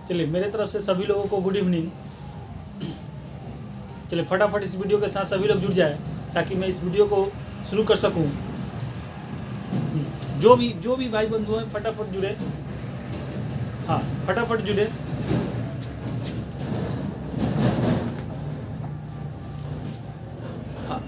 चलिए मेरे तरफ से सभी लोगों को गुड इवनिंग। चलिए फटाफट इस वीडियो के साथ सभी लोग जुड़ जाए ताकि मैं इस वीडियो को शुरू कर सकूं। जो भी भाई बंधु हैं फटाफट जुड़े। हाँ फटाफट जुड़े। हाँ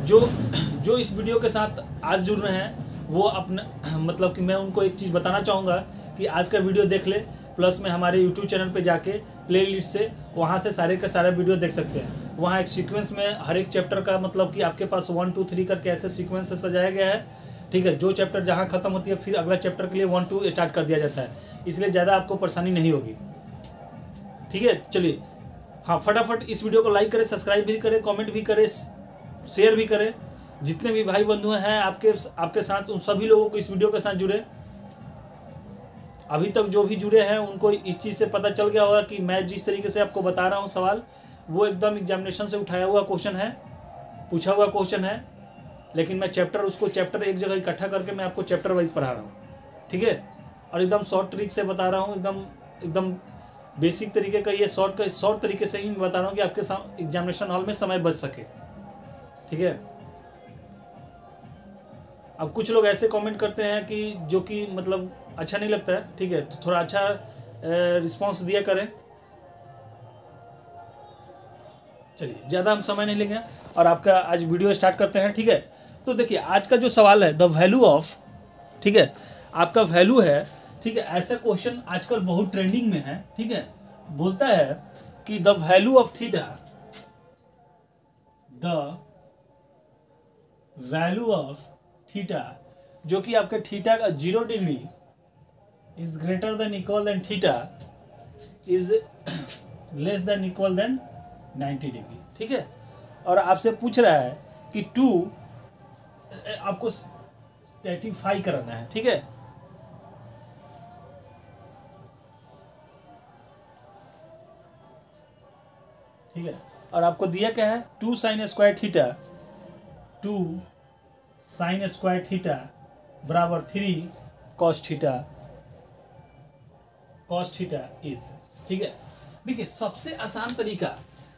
जो इस वीडियो के साथ आज जुड़ रहे हैं वो अपना मतलब कि मैं उनको एक चीज़ बताना चाहूँगा कि आज का वीडियो देख ले, प्लस में हमारे YouTube चैनल पे जाके प्ले लिस्ट से वहाँ से सारे का सारा वीडियो देख सकते हैं। वहाँ एक सीक्वेंस में हर एक चैप्टर का मतलब कि आपके पास 1 2 3 करके ऐसे सीक्वेंस से सजाया गया है। ठीक है, जो चैप्टर जहाँ खत्म होती है फिर अगला चैप्टर के लिए 1 2 स्टार्ट कर दिया जाता है, इसलिए ज़्यादा आपको परेशानी नहीं होगी। ठीक है, चलिए हाँ फटाफट इस वीडियो को लाइक करें, सब्सक्राइब भी करें, कमेंट भी करें, शेयर भी करें। जितने भी भाई बंधु हैं आपके साथ उन सभी लोगों को इस वीडियो के साथ जुड़े। अभी तक जो भी जुड़े हैं उनको इस चीज़ से पता चल गया होगा कि मैं जिस तरीके से आपको बता रहा हूँ सवाल वो एकदम एग्जामिनेशन से उठाया हुआ क्वेश्चन है, पूछा हुआ क्वेश्चन है, लेकिन मैं चैप्टर एक जगह इकट्ठा करके मैं आपको चैप्टर वाइज पढ़ा रहा हूँ। ठीक है, और एकदम शॉर्ट ट्रिक से बता रहा हूँ, एकदम बेसिक तरीके का ये शॉर्ट तरीके से ही मैं बता रहा हूँ कि आपके एग्जामिनेशन हॉल में समय बच सके। ठीक है, अब कुछ लोग ऐसे कमेंट करते हैं कि जो कि मतलब अच्छा नहीं लगता है। ठीक है, तो थोड़ा अच्छा रिस्पांस दिया करें। चलिए ज़्यादा हम समय नहीं लेंगे और आपका आज वीडियो स्टार्ट करते हैं। ठीक है, तो देखिए आज का जो सवाल है द वैल्यू ऑफ, ठीक है आपका वैल्यू है। ठीक है, ऐसा क्वेश्चन आजकल बहुत ट्रेंडिंग में है। ठीक है, बोलता है कि the value of theta, the value of theta, जो कि आपके थीटा का 0 degree is greater than equal than theta is less than equal than 90 degree. ठीक है, और आपसे पूछ रहा है कि 2 आपको स्टैटिफाई करना है। ठीक है, ठीक है, और आपको दिया क्या है 2 sin square theta, 2 sin square theta बराबर 3 cos थीटा इज। ठीक है, देखिए सबसे आसान तरीका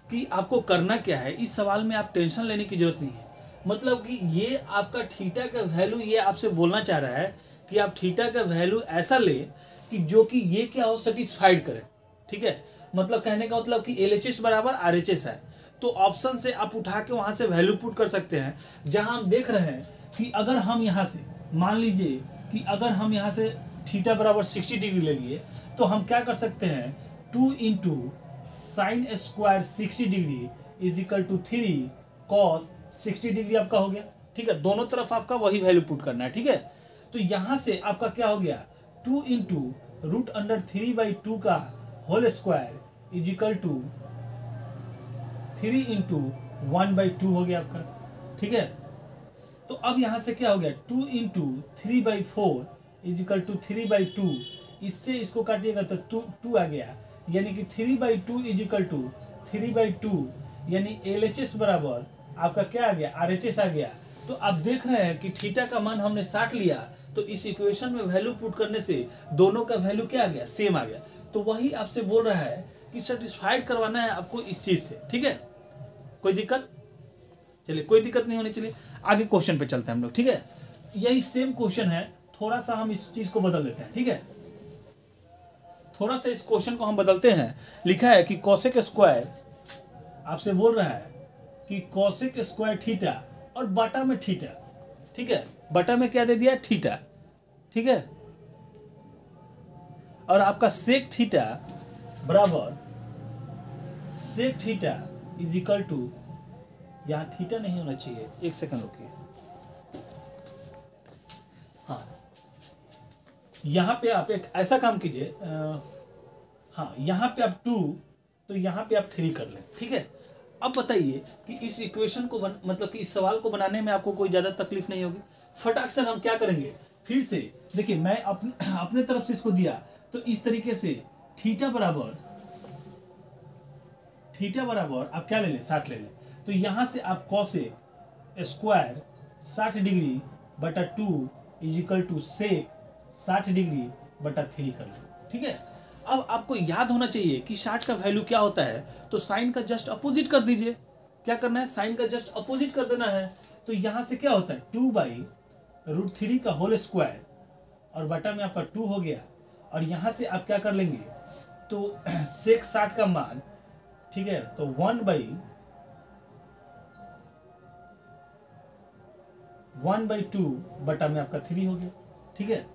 कि आपको करना क्या है, इस सवाल में आप टेंशन लेने की जरूरत नहीं है। मतलब कि ये आपका थीटा का वैल्यू ये आपसे बोलना चाह रहा है कि आप थीटा का वैल्यू ऐसा ले कि जो कि ये क्या हो सेटिस्फाइड करे। ठीक है, मतलब कहने का मतलब कि LHS बराबर RHS है, तो ऑप्शन से आप उठा के वहां से वैल्यू पुट कर सकते हैं। जहां हम देख रहे हैं कि अगर हम यहाँ से मान लीजिए कि अगर हम यहाँ से थीटा बराबर 60 डिग्री ले लिए तो हम क्या कर सकते हैं 2 into sine square 60 degree is equal to 3 cos 60 degree आपका हो गया। ठीक है, दोनों तरफ आपका वही वैल्यू पुट करना है। ठीक है, तो यहां से आपका क्या हो गया 2 इंटू रूट अंडर 3/2 का whole square is equal to 3 into 1/2 हो गया आपका। ठीक है, तो अब यहां से क्या हो गया 2 इंटू 3/4 इज इक्वल टू 3/2, इससे इसको काटिएगा तो 2 आ गया, यानी कि 3/2 इज इक्वल टू 3/2, यानी LHS बराबर आपका क्या आ गया RHS आ गया। तो आप देख रहे हैं कि थीटा का मान हमने 60 लिया, तो इस इक्वेशन में वैल्यू पुट करने से दोनों का वैल्यू क्या आ गया सेम आ गया। तो वही आपसे बोल रहा है कि सेटिस्फाइड करवाना है आपको इस चीज से। ठीक है, कोई दिक्कत? चलिए कोई दिक्कत नहीं होनी। चलिए आगे क्वेश्चन पे चलते हैं हम लोग। ठीक है, यही सेम क्वेश्चन है, थोड़ा सा हम इस चीज को बदल देते हैं। ठीक है, थोड़ा सा इस क्वेश्चन को हम बदलते हैं। लिखा है कि कोसेक स्क्वायर, आपसे बोल रहा है कि कोसेक स्क्वायर थीटा और बटा में थीटा। ठीक है, बटा में क्या दे दिया थीटा। ठीक है, और आपका सेक थीटा बराबर sec theta is equal to, यहां थीटा नहीं होना चाहिए, एक सेकंड रुकिए। हाँ, यहां पे आप एक ऐसा काम कीजिए, हाँ यहां पे आप 2 तो यहां पे आप 3 कर लें। ठीक है, अब बताइए कि इस इक्वेशन को मतलब कि इस सवाल को बनाने में आपको कोई ज्यादा तकलीफ नहीं होगी। फटाक से हम क्या करेंगे, फिर से देखिए मैं अपने तरफ से इसको दिया, तो इस तरीके से थीटा बराबर आप क्या ले लें 60 ले लें, तो यहां से आप कोसेक स्क्वायर 60 डिग्री बटा 2 is equal to sec 60 degree बटा 3 कर लो। ठीक है। अब आपको याद होना चाहिए कि साठ का वैल्यू क्या होता है, तो साइन का जस्ट अपोजिट कर दीजिए। क्या करना है, साइन का जस्ट अपोजिट कर देना है। तो यहां से क्या होता है, 2/√3 का होल स्क्वायर और बटा में आपका 2 हो गया। और यहां से आप क्या कर लेंगे, तो सेक 60 का मान, ठीक है, तो 1/2 बटा में आपका 3 हो गया। ठीक है,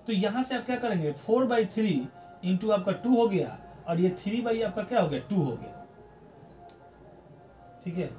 तो यहां से आप क्या करेंगे, 4/3 इंटू आपका 2 हो गया और ये 3 आपका क्या हो गया, 2 हो गया। ठीक है,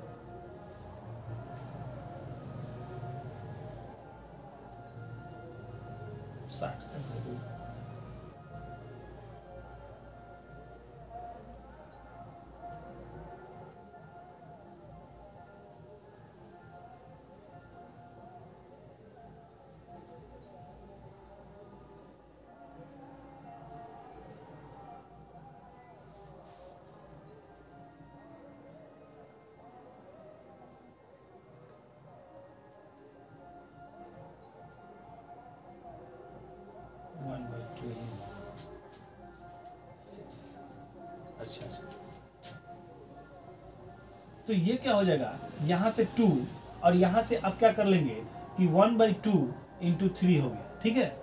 अच्छा, तो ये क्या हो जाएगा, यहां से 2 और यहां से आप क्या कर लेंगे कि 1/2 इंटू 3 हो गया। ठीक है,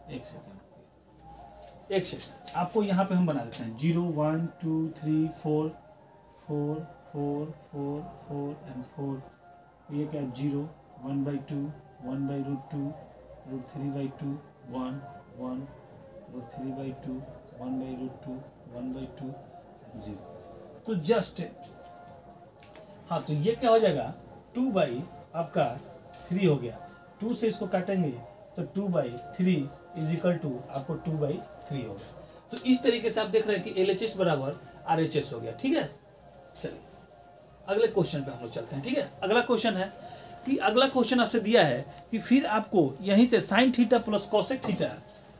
एक सेकंड आपको यहाँ पे हम बना देते हैं 0 1 2 3 4 4 4 4 4 एंड 4। ये क्या, 0 1/2 1/√2 √3/2 1 1 √3/2 1/√2 1/2 0। तो जस्ट, हाँ, तो ये क्या हो जाएगा, 2 आपका 3 हो गया। 2 से इसको काटेंगे तो 2/3 इज इक्वल टू आपको 2/3 होगा। तो इस तरीके से आप देख रहे हैं कि LHS बराबर RHS हो गया। ठीक है, चलिए अगले क्वेश्चन पे हम लोग चलते हैं। ठीक है, अगला क्वेश्चन है कि अगला क्वेश्चन आपसे दिया है कि फिर आपको यहीं से sine theta plus cosec theta,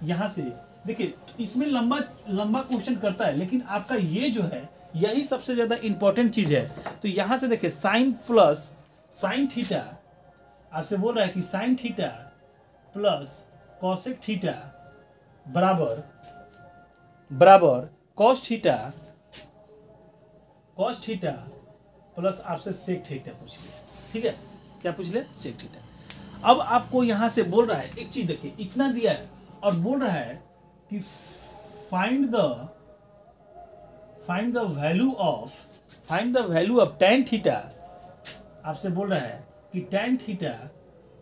यहां से देखिए इसमें लंबा लंबा क्वेश्चन करता है, लेकिन आपका ये जो है यही सबसे ज्यादा इंपॉर्टेंट चीज है। तो यहां से देखिए साइन प्लस साइन थीटा, आपसे बोल रहा है कि sine theta plus cosec theta बराबर बराबर कॉस थीटा प्लस आपसे सेक थीटा पूछ लिया। ठीक है, क्या पूछ लिया, सेक थीटा। अब आपको यहां से बोल रहा है, एक चीज देखिए, इतना दिया है और बोल रहा है कि find the value of tan theta. आपसे बोल रहा है कि tan theta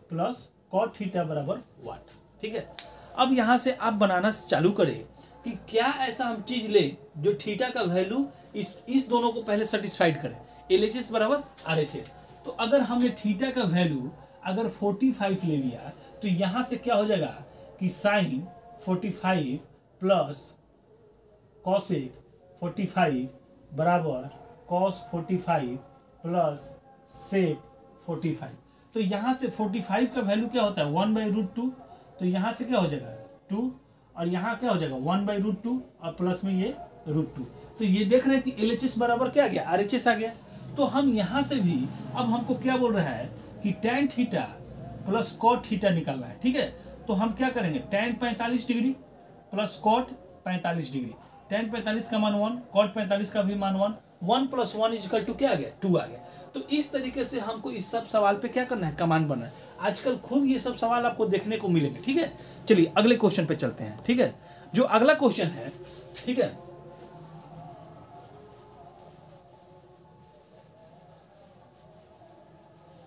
plus cot theta बराबर 1। ठीक है, अब यहां से आप बनाना चालू करें कि क्या ऐसा हम चीज ले जो थीटा का वैल्यू इस दोनों को पहले सेटिस्फाइड करे, LHS बराबर RHS। तो अगर हमने थीटा का वैल्यू अगर 45 ले लिया, तो यहां से क्या हो जाएगा कि साइन 45 प्लस कॉसेक 45 बराबर कॉस 45 प्लस सेक 45। तो यहां से 45 का वैल्यू क्या होता है, 1/√2। तो यहां से क्या हो जाएगा 2 और यहां क्या हो जाएगा 1/√2 और प्लस में ये √2। तो ये देख रहे हैं कि LHS बराबर क्या आ गया, RHS आ गया। तो हम यहां से भी अब हमको क्या बोल रहा है कि tan theta plus cot theta निकालना है। ठीक है, तो हम क्या करेंगे, tan 45 degree plus cot 45 degree. tan 45 का मान 1, cot 45 का भी मान 1, 1 + 1 = क्या आ गया, 2 आ गया। तो इस तरीके से हमको इस सब सवाल पे क्या करना है, कमांड बनना है। आजकल खूब ये सब सवाल आपको देखने को मिलेंगे। ठीक है, चलिए अगले क्वेश्चन पे चलते हैं। ठीक है, जो अगला क्वेश्चन है, ठीक है,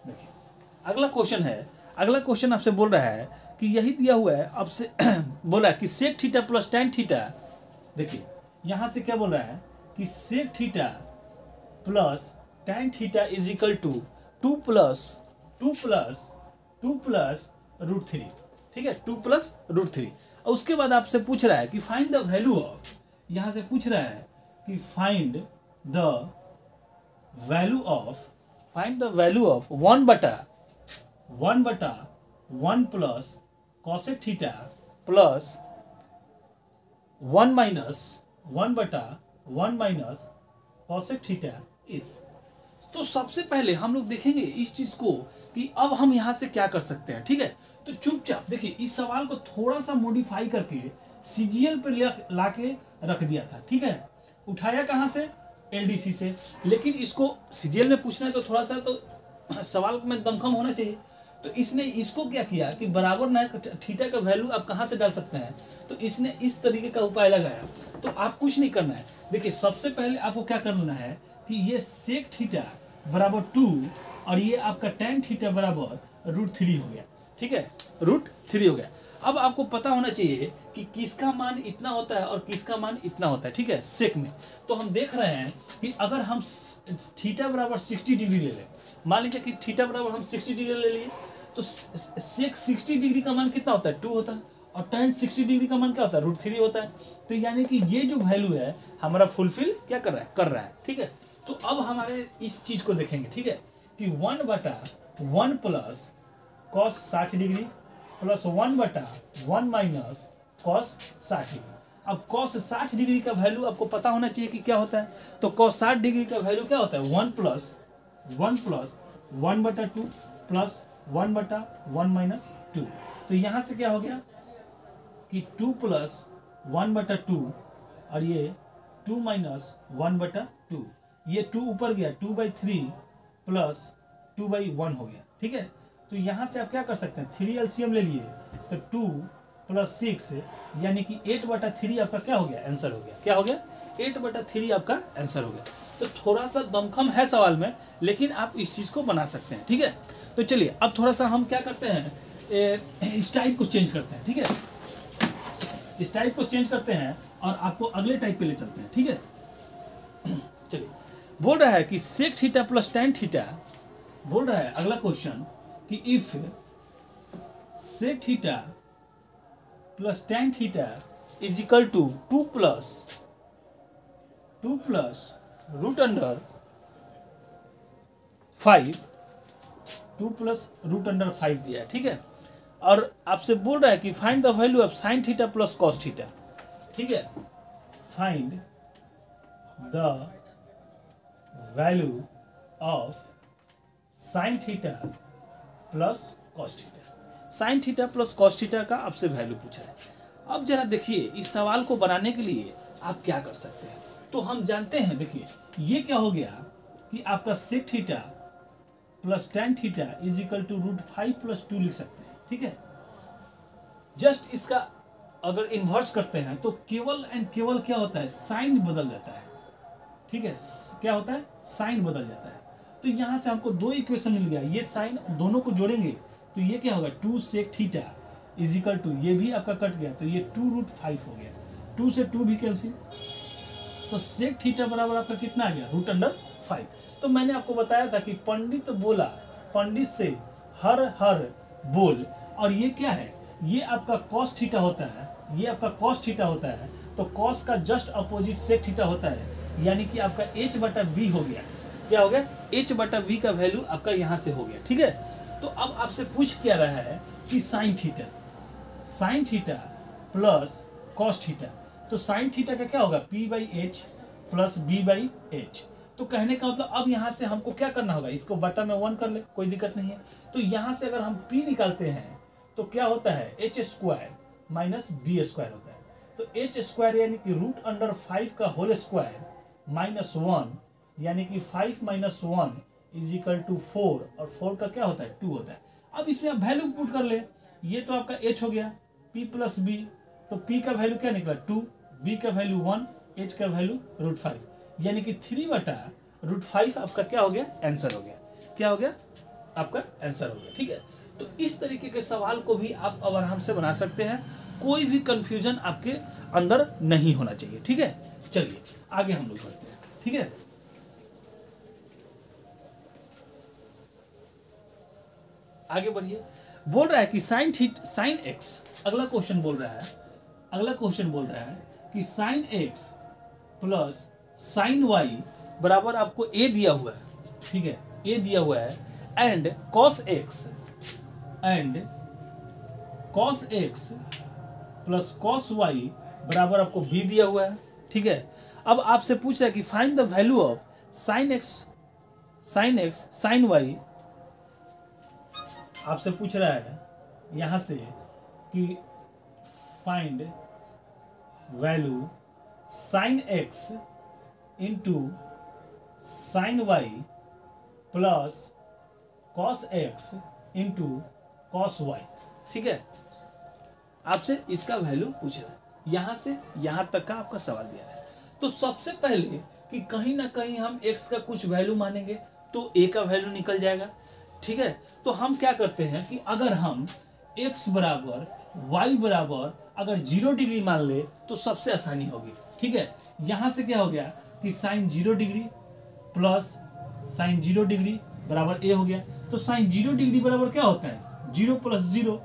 देखिए अगला क्वेश्चन आपसे बोल रहा है कि यही दिया हुआ है, आपसे बोला कि sec theta plus tan theta. देखिए यहां से क्या बोल रहा है कि sec theta plus tan theta is equal to 2 plus √3। ठीक है, 2 प्लस √3। और उसके बाद आपसे पूछ रहा है कि फाइंड द वैल्यू ऑफ, यहां से पूछ रहा है कि find the value of 1/1 plus cosec theta plus 1/1 cosec theta is. तो सबसे पहले हम लोग देखेंगे इस चीज को कि अब हम यहाँ से क्या कर सकते हैं। ठीक है, तो चुपचाप देखिए, इस सवाल को थोड़ा सा मॉडिफाई करके सीजीएल पे ला के रख दिया था। ठीक है, उठाया कहाँ से, एलडीसी से, लेकिन इसको सीजीएल में पूछना है तो थोड़ा सा तो सवाल में दमखम होना चाहिए। तो इसने इसको क्या किया कि बराबर ना थीटा का वैल्यू आप कहाँ से डाल सकते हैं, तो इसने इस तरीके का उपाय लगाया। तो आप कुछ नहीं करना है, देखिए सबसे पहले आपको क्या करना है कि ये सेक थीटा बराबर 2 और ये आपका tan थीटा बराबर √3 हो गया। ठीक है, √3 हो गया। अब आपको पता होना चाहिए कि किसका मान इतना होता है और किसका मान इतना होता है। ठीक है, सेक में तो हम देख रहे हैं कि अगर हम थीटा बराबर 60 डिग्री ले लें, मान लीजिए कि थीटा बराबर हम 60 डिग्री ले लिए, तो सेक 60 डिग्री का मान कितना होता है, 2 होता है, और tan 60 डिग्री का मान क्या होता है, √3 होता है। तो यानी कि ये जो वैल्यू है हमारा फुलफिल क्या कर रहा है। ठीक है, तो अब हमारे इस चीज को देखेंगे। ठीक है, कि 1/1 plus cos 60 degree plus 1/1 minus cos 60 degree. अब cos 60 डिग्री का वैल्यू आपको पता होना चाहिए कि क्या होता है। तो cos 60 डिग्री का वैल्यू क्या होता है, 1 प्लस 1/2 प्लस 1/1 माइनस 2। तो यहाँ से क्या हो गया कि 2 प्लस 1/2 और ये 2 माइनस 1/2, ये 2 ऊपर गया, 2/3 प्लस 2/1 हो गया। ठीक है, तो यहाँ से आप क्या कर सकते हैं, 3 एलसीएम ले लिए, तो 2 प्लस 6 यानी कि 8/3 आपका क्या हो गया, आंसर हो गया। क्या हो गया, 8/3 आपका आंसर हो गया। तो थोड़ा सा दमखम है सवाल में, लेकिन आप इस चीज को बना सकते हैं। ठीक है, तो चलिए अब थोड़ा सा हम क्या करते हैं, इस टाइप को चेंज करते हैं। ठीक है, इस टाइप को चेंज करते हैं और आपको अगले टाइप पे ले चलते हैं। ठीक है, चलिए, बोल रहा है कि sec theta plus tan theta, बोल रहा है अगला क्वेश्चन कि if sec theta plus tan theta is equal to 2 plus √5, 2 plus √5 दिया है। ठीक है, और आपसे बोल रहा है कि find the value of sine theta plus cos theta. ठीक है, find the value of sine theta plus cos theta. Sine theta plus cos theta का आपसे वैल्यू पूछा है। अब जरा देखिए, इस सवाल को बनाने के लिए आप क्या कर सकते हैं। तो हम जानते हैं, देखिए ये क्या हो गया कि आपका sec theta plus tan theta is equal to √5 plus 2 लिख सकते हैं। ठीक है, जस्ट इसका अगर इन्वर्स करते हैं तो केवल एंड केवल क्या होता है, साइन बदल जाता है। ठीक है, क्या होता है, साइन बदल जाता है। तो यहाँ से हमको 2 इक्वेशन मिल गया, ये साइन दोनों को जोड़ेंगे तो ये क्या होगा, 2 sec theta is equal to, ये भी आपका कट गया तो ये 2√5 हो गया, 2 से 2 भी कैंसिल, तो सेक थीटा बराबर आपका कितना आ गया, √5। तो मैंने आपको बताया था कि पंडित बोला, पंडित से हर बोल, और ये क्या है, ये आपका cos थीटा होता है, ये आपका cos थीटा होता है। तो cos का जस्ट अपोजिट सेक थीटा होता है, यानी कि आपका h/v हो गया। क्या हो गया, h/v का वैल्यू आपका यहाँ से हो गया। ठीक है, तो अब आपसे पूछ क्या रहा है कि sine theta plus cos theta, तो साइन थीटा का क्या होगा, p/h प्लस b/h। तो कहने का मतलब अब यहाँ से हमको क्या करना होगा, इसको बटा में 1 कर ले, कोई दिक्कत नहीं है। तो यहाँ से अगर हम p निकालते हैं तो क्या होता है, h² माइनस b² होता है। तो h² यानी कि √5 का होल स्क्वायर माइनस 1 यानी कि 5 माइनस 1 इज इक्वल टू 4, और 4 का क्या होता है, 2 होता है। अब इसमें आप वैल्यू पुट कर ले, ये तो आपका h हो गया, p प्लस b, तो p का वैल्यू क्या निकला 2, b का वैल्यू 1, h का वैल्यू √5, यानी कि 3/√5 आपका क्या हो गया, आंसर हो गया। क्या हो गया, आपका आंसर हो गया। ठीक है, तो इस तरीके के सवाल को भी आप अब आराम से बना सकते हैं, कोई भी कंफ्यूजन आपके अंदर नहीं होना चाहिए। ठीक है, चलिए आगे हम लोग बढ़ते हैं। ठीक है, आगे बढ़िए। बोल रहा है कि साइन x, अगला क्वेश्चन बोल रहा है कि sine x plus sine y बराबर आपको a दिया हुआ है। ठीक है, a दिया हुआ है, and cos x plus cos y बराबर आपको b दिया हुआ है। ठीक है, अब आपसे पूछ रहा है कि find the value of sine x sine x sine y आपसे पूछ रहा है यहां से कि find value sine x into sine y plus cos x into cos y. ठीक है, आपसे इसका वैल्यू पूछ रहा है, यहां से यहां तक का आपका सवाल दिया है। तो सबसे पहले कि कहीं ना कहीं हम x का कुछ वैल्यू मानेंगे तो a का वैल्यू निकल जाएगा। ठीक है, तो हम क्या करते हैं कि अगर हम x बराबर y बराबर अगर 0 डिग्री मान ले तो सबसे आसानी होगी। ठीक है, यहां से क्या हो गया कि sine 0 degree plus sine 0 degree बराबर a हो गया। तो साइन 0 डिग्री बराबर क्या होता है 0 प्लस 0,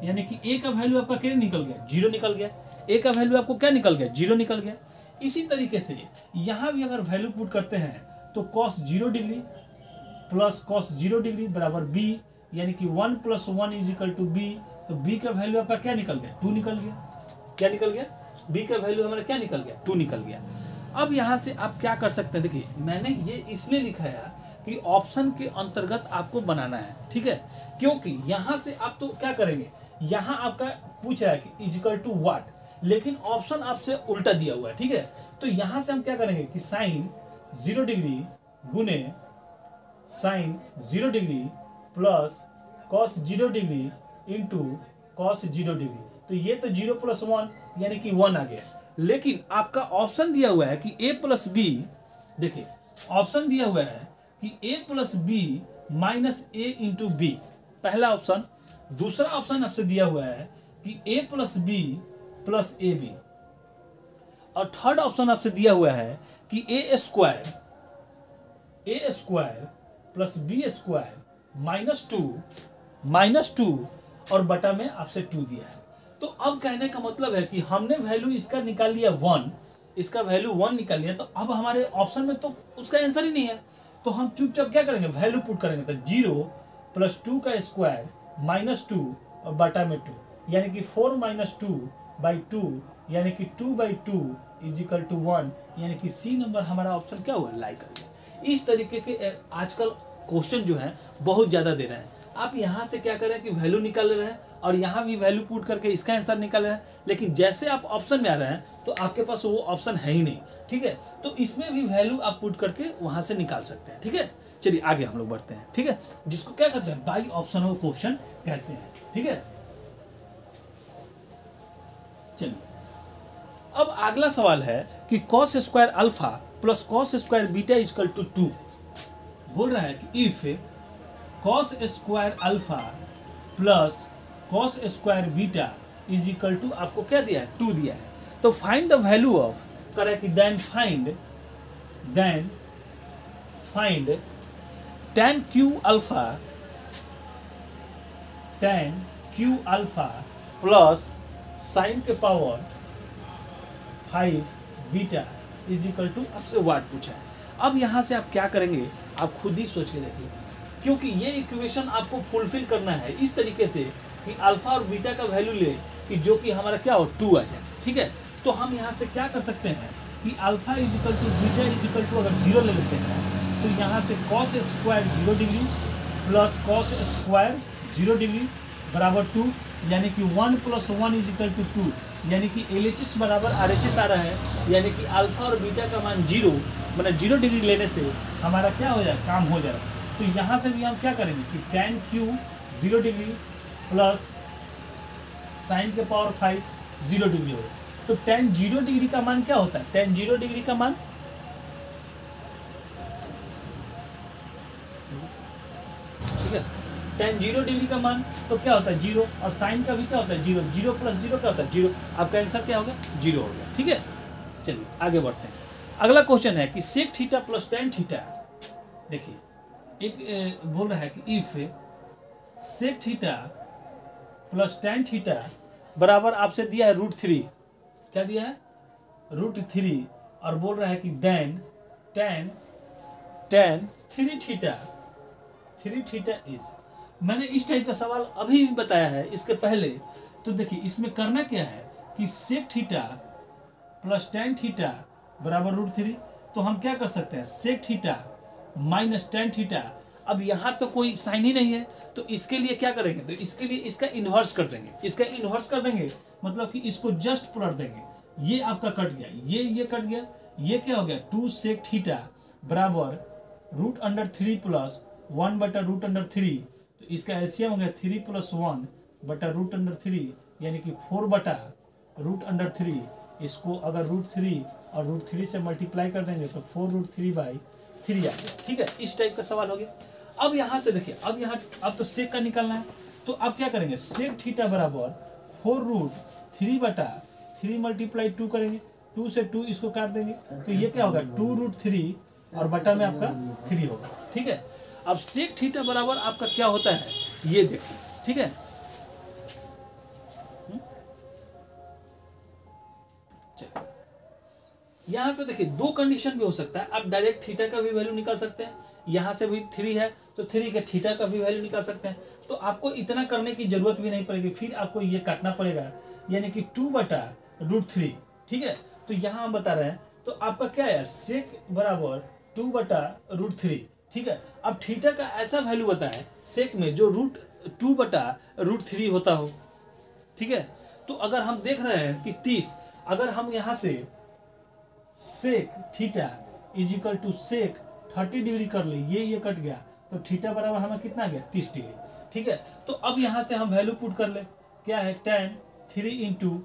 यानी कि a का वैल्यू आपका क्या निकल गया 0 निकल गया। a का वैल्यू आपको क्या निकल गया 0 निकल गया। इसी तरीके से यहां भी अगर वैल्यू पुट करते हैं तो cos 0 degree plus cos 0 degree बराबर b, यानी कि 1 plus 1 is equal to b। तो b का वैल्यू आपका क्या निकल गया 2 निकल गया। क्या निकल गया b का वैल्यू हमारा क्या निकल गया 2 निकल गया। अब यहां से आप क्या कर सकते हैं, देखिए मैंने ये इसलिए लिखा है कि ऑप्शन के अंतर्गत आपको बनाना है। ठीक है, क्योंकि यहां से आप तो क्या करेंगे, यहां आपका पूछ रहा है कि इजिकल टू व्हाट, लेकिन ऑप्शन आपसे उल्टा दिया हुआ है। ठीक है, तो यहां से हम क्या करेंगे कि साइन 0 डिग्री गुने sine 0 degree plus cos 0 degree into cos 0 degree. तो ये तो 0 प्लस 1 यानी कि 1 आ गया, लेकिन आपका ऑप्शन दिया हुआ है कि a प्लस बी, देखिए ऑप्शन दिया हुआ है कि a plus B minus A into B, पहला ऑप्शन। दूसरा ऑप्शन आपसे दिया हुआ है कि a plus B plus A B, और थर्ड ऑप्शन आपसे दिया हुआ है कि A square plus B square minus two और बटा में आपसे 2 दिया है। तो अब कहने का मतलब है कि हमने वैल्यू इसका निकाल लिया 1, इसका वैल्यू 1 निकाल लिया, तो अब हमारे ऑप्शन में तो उसका आंसर ही नहीं है। तो हम चुपचाप क्या करेंगे वैल्यू पुट करेंगे, तो 0 प्लस 2 का स्क्वायर माइनस 2 और बटा में 2, यानी कि 4 माइनस 2 बाई 2, यानी कि 2 बाई 2 इज इक्वल टू 1, यानी कि सी नंबर हमारा ऑप्शन क्या हुआ लाइक कर गया। इस तरीके के आजकल क्वेश्चन जो है बहुत ज़्यादा दे रहे हैं। आप यहाँ से क्या करें कि वैल्यू निकाल रहे हैं और यहाँ भी वैल्यू पुट करके इसका आंसर निकाल रहे हैं, लेकिन जैसे आप ऑप्शन में आ रहे हैं तो आपके पास वो ऑप्शन है ही नहीं। ठीक है, तो इसमें भी वैल्यू आप पुट करके वहाँ से निकाल सकते हैं। ठीक है, चलिए आगे हम लोग बढ़ते हैं। ठीक है, जिसको क्या कहते हैं बाई ऑप्शनल क्वेश्चन कहते हैं। ठीक है, चलिए अब अगला सवाल है कि cos square alpha plus cos square beta equal to 2। बोल रहा है कि if cos square alpha plus cos square beta is equal to, आपको क्या दिया है 2 दिया है, तो फाइंड द वैल्यू ऑफ, करे कि then find tan Q alpha plus sine के power 5 beta is equal to, आपसे वाट पूछा है। अब यहाँ से आप क्या करेंगे आप खुद ही सोच के देखिए, क्योंकि ये इक्वेशन आपको फुलफिल करना है इस तरीके से कि अल्फा और बीटा का वैल्यू ले कि जो कि हमारा क्या हो 2 आ जाए। ठीक है, तो हम यहाँ से क्या कर सकते हैं कि alpha is equal to beta is equal to अगर 0 ले लेते हैं तो यहाँ से cos square 0 degree plus cos square 0 degree बराबर 2, यानी कि 1 प्लस 1 इज इक्वल टू 2, यानी कि LHS बराबर RHS आ रहा है, यानी कि अल्फा और बीटा का मान 0, मतलब 0 डिग्री लेने से हमारा क्या हो जाए काम हो जाए। तो यहाँ से भी हम क्या करेंगे कि tan Q 0 degree plus sine के पावर 5 0 डिग्री होगा। तो tan 0 डिग्री का मान क्या होता है, tan 0 डिग्री का मान ठीक है, tan 0 डिग्री का मान तो क्या होता है 0, और साइन का भी क्या होता है 0, 0 प्लस 0 क्या होता है 0, आपका आंसर क्या होगा 0 हो गया। ठीक है, चलिए आगे बढ़ते हैं। अगला क्वेश्चन है कि sec theta plus tan theta, देखिए एक बोल रहा है कि if sec theta plus tan theta बराबर आपसे दिया है √3, क्या दिया है √3, और बोल रहा है कि देन tan 3 थीटा इज, मैंने इस टाइप का सवाल अभी भी बताया है इसके पहले। तो देखिए इसमें करना क्या है कि sec theta plus tan theta बराबर √3, तो हम क्या कर सकते हैं sec theta minus tan theta. अब यहाँ तो कोई साइन ही नहीं है, तो इसके लिए क्या करेंगे, तो इसके लिए इसका इन्वर्स कर देंगे, इसका इन्वर्स कर देंगे, मतलब कि इसको जस्ट पलट देंगे। ये आपका कट गया, ये कट गया, ये क्या हो गया, 2 सेक थीटा बराबर √3 प्लस 1/√3। तो इसका एलसीएम हो गया 3 + 1/√3, यानी कि 4/√3। इसको अगर √3 और √3 से मल्टीप्लाई कर देंगे तो 4√3/3 आ गया। ठीक है, इस टाइप का सवाल हो गया। अब यहाँ से देखिए, अब तो सेक का निकालना है, तो अब क्या करेंगे, सेक थीटा बराबर 4√3/3 × 2 करेंगे, 2 से 2 इसको काट देंगे, तो ये क्या होगा 2√3 और बटा में आपका 3 होगा। ठीक है, अब सेक थीटा बराबर आपका क्या होता है ये देखिए। ठीक है, यहां से देखिए दो कंडीशन भी हो सकता है। आप डायरेक्ट थीटा का भी वैल्यू निकाल सकते हैं, यहां से भी 3 है तो 3 के थीटा का भी वैल्यू निकाल सकते हैं। तो आपको इतना करने की जरूरत भी नहीं पड़ेगी, फिर आपको ये काटना पड़ेगा, यानी कि 2/√3। ठीक है, तो यहां हम बता रहे हैं, तो आपका क्या है, सेक बराबर 2/√3। ठीक है, अब थीटा का ऐसा वैल्यू बताएं सेक में जो √2/√3 होता हो। ठीक है, तो अगर हम देख रहे हैं कि 30, अगर हम यहां से sec theta is equal to sec 30 degree कर ले, ये कट गया, तो थीटा बराबर हमें कितना गया, 30 डिग्री। ठीक है, तो अब यहां से हम वैल्यू पुट कर ले, क्या है, tan 3 ×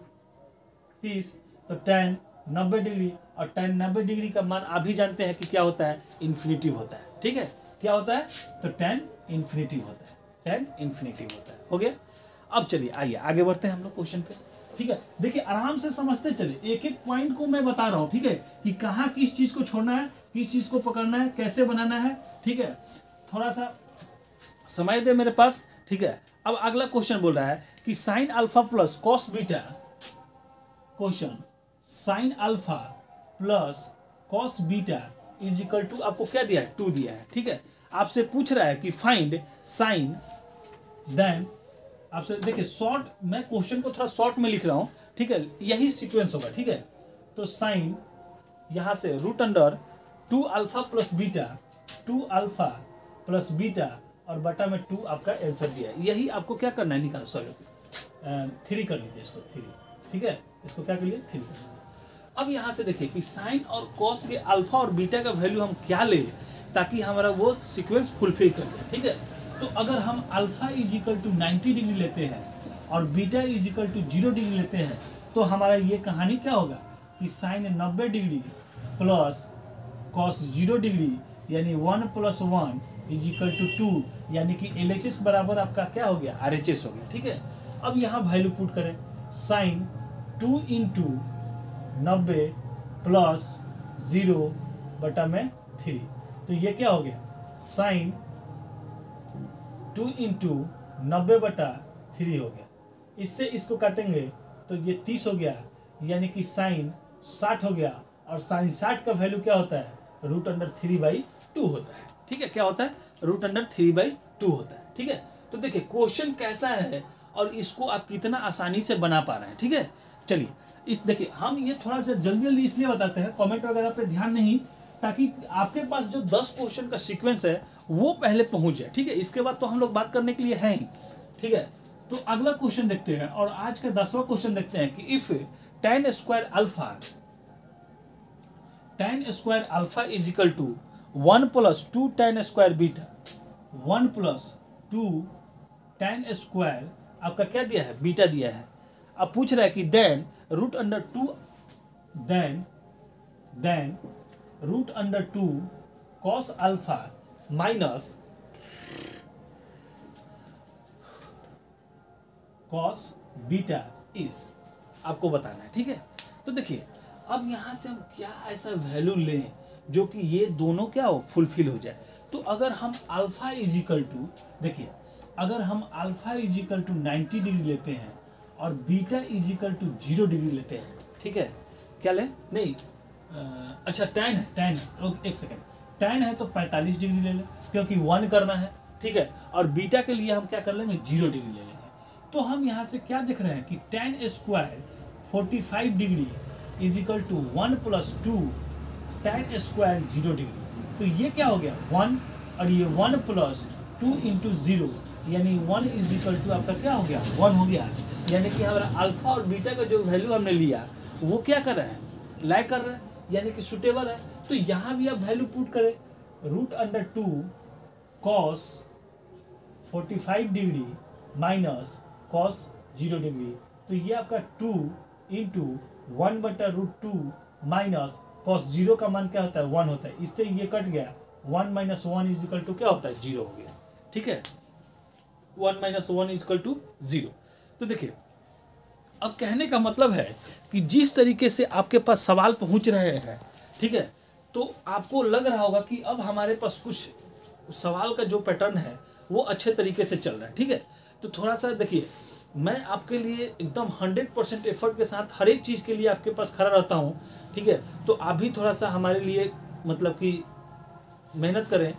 30, तो tan 90 डिग्री, और tan 90 डिग्री का मान आप भी जानते हैं कि क्या होता है, इन्फिनिटिव होता है। ठीक है, क्या होता है, तो tan इन्फिनिटिव होता है, tan इन्फिनिटिव होता है। हो गया। अब चलिए आइए आगे बढ़ते हैं हम लोग क्वेश्चन पे। ठीक है, देखिए आराम से समझते चले, एक एक पॉइंट को मैं बता रहा हूं। ठीक है, कि कहाँ किस चीज को छोड़ना है, किस चीज को पकड़ना है, कैसे बनाना है। ठीक है, थोड़ा सा समय दे मेरे पास। ठीक है, अब अगला क्वेश्चन बोल रहा है कि sine alpha plus cos beta, question sine alpha plus cos beta is equal to, आपको क्या दिया है, 2 दिया है। ठीक है, आपसे पूछ रहा है कि फाइंड साइन, देन आपसे देखिए शॉर्ट, मैं क्वेश्चन को थोड़ा शॉर्ट में लिख रहा हूं। ठीक है, यही सीक्वेंस होगा। ठीक है, तो साइन यहां से √2α + बीटा, 2α + बीटा और बटा में 2 आपका आंसर दिया है। यही आपको क्या करना है, निकाल, सॉरी 3 कर लीजिए इसको, 3। ठीक है, इसको क्या कर लिए, 3। अब यहां से देखिए कि साइन और कॉस के अल्फा और बीटा का वैल्यू हम क्या ले, ताकि हमारा वो सीक्वेंस फुलफिल कर जाए। ठीक है, तो अगर हम अल्फा इजिकल टू 90 डिग्री लेते हैं और बीटा इजिकल टू 0 डिग्री लेते हैं, तो हमारा ये कहानी क्या होगा कि sine 90 degree plus cos 0 degree, यानी 1 + 1 इजिकल टू 2, यानी कि LHS बराबर आपका क्या हो गया, RHS हो गया। ठीक है, अब यहाँ वैल्यू पुट करें, साइन 2 × 90 प्लस 0 बटा में 3, तो ये क्या हो गया, साइन 2 × 90/3 हो गया। इससे इसको काटेंगे तो ये 30 हो गया, यानी कि साइन 60 हो गया, और साइन 60 का वैल्यू क्या होता है, √3/2 होता है। ठीक है, क्या होता है, √3/2 होता है। ठीक है, तो देखिए क्वेश्चन कैसा है और इसको आप कितना आसानी से बना पा रहे हैं। ठीक है, चलिए इस देखिए, हम ये थोड़ा सा जल्दी इसलिए बताते हैं, कमेंट वगैरह पे ध्यान नहीं, ताकि आपके पास जो 10 क्वेश्चन का सीक्वेंस है वो पहले पहुंच जाए। ठीक है, इसके बाद तो हम लोग बात करने के लिए हैं ही। ठीक है, तो अगला क्वेश्चन देखते हैं, और आज का 10वां क्वेश्चन देखते हैं कि if tan square alpha is equal to 1 + 2 tan square beta, 1 + 2 tan square आपका क्या दिया है, बीटा दिया है। अब पूछ रहा है कि then √2 cos alpha minus cos beta is, आपको बताना है। ठीक है, तो देखिए अब यहां से हम क्या ऐसा वैल्यू लें जो कि ये दोनों क्या हो, फुलफिल हो जाए। तो अगर हम अल्फा इजिकल टू, देखिए अगर हम अल्फा इजिकल टू 90 डिग्री लेते हैं और बीटा इजिकल टू 0 डिग्री लेते हैं। ठीक है, क्या लें, नहीं अच्छा tan है, एक सेकेंड, tan है तो 45 डिग्री ले लें, क्योंकि 1 करना है। ठीक है, और बीटा के लिए हम क्या कर लेंगे, 0 डिग्री ले लेंगे। तो हम यहाँ से क्या देख रहे हैं कि tan square 45 degree is equal to 1 + 2 tan square 0 degree. तो तो ये क्या हो गया 1, और ये 1 प्लस 2 इंटू 0 यानी 1 इज इक्वल टू आपका क्या हो गया 1 हो गया। यानी कि हमारा अल्फा और बीटा का जो वैल्यू हमने लिया वो क्या कर रहा है, लाइक कर रहा है, यानी कि सुटेबल है। तो यहाँ भी आप वैल्यू पुट करें, √2 cos 45 degree minus cos 0 degree, तो ये आपका 2 इंटू 1/√2 माइनस cos 0 का मान क्या होता है 1 होता है, इससे ये कट गया 1 - 1 इज इक्वल टू क्या होता है 0 हो गया। ठीक है, 1 - 1 इज इक्वल टू 0। तो देखिए अब कहने का मतलब है कि जिस तरीके से आपके पास सवाल पहुंच रहे हैं, ठीक है, तो आपको लग रहा होगा कि अब हमारे पास कुछ सवाल का जो पैटर्न है वो अच्छे तरीके से चल रहा है। ठीक है, तो थोड़ा सा देखिए, मैं आपके लिए एकदम 100% एफर्ट के साथ हर एक चीज़ के लिए आपके पास खड़ा रहता हूँ। ठीक है, तो आप भी थोड़ा सा हमारे लिए मतलब कि मेहनत करें।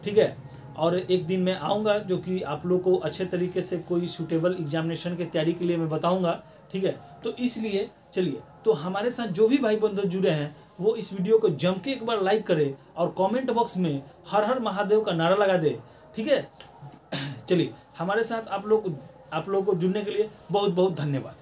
ठीक है, और एक दिन मैं आऊँगा जो कि आप लोग को अच्छे तरीके से कोई सूटेबल एग्जामिनेशन की तैयारी के लिए मैं बताऊँगा। ठीक है, तो इसलिए चलिए, तो हमारे साथ जो भी भाई बंधु जुड़े हैं वो इस वीडियो को जम के एक बार लाइक करें और कमेंट बॉक्स में हर हर महादेव का नारा लगा दे। ठीक है, चलिए, हमारे साथ आप लोग को जुड़ने के लिए बहुत बहुत धन्यवाद।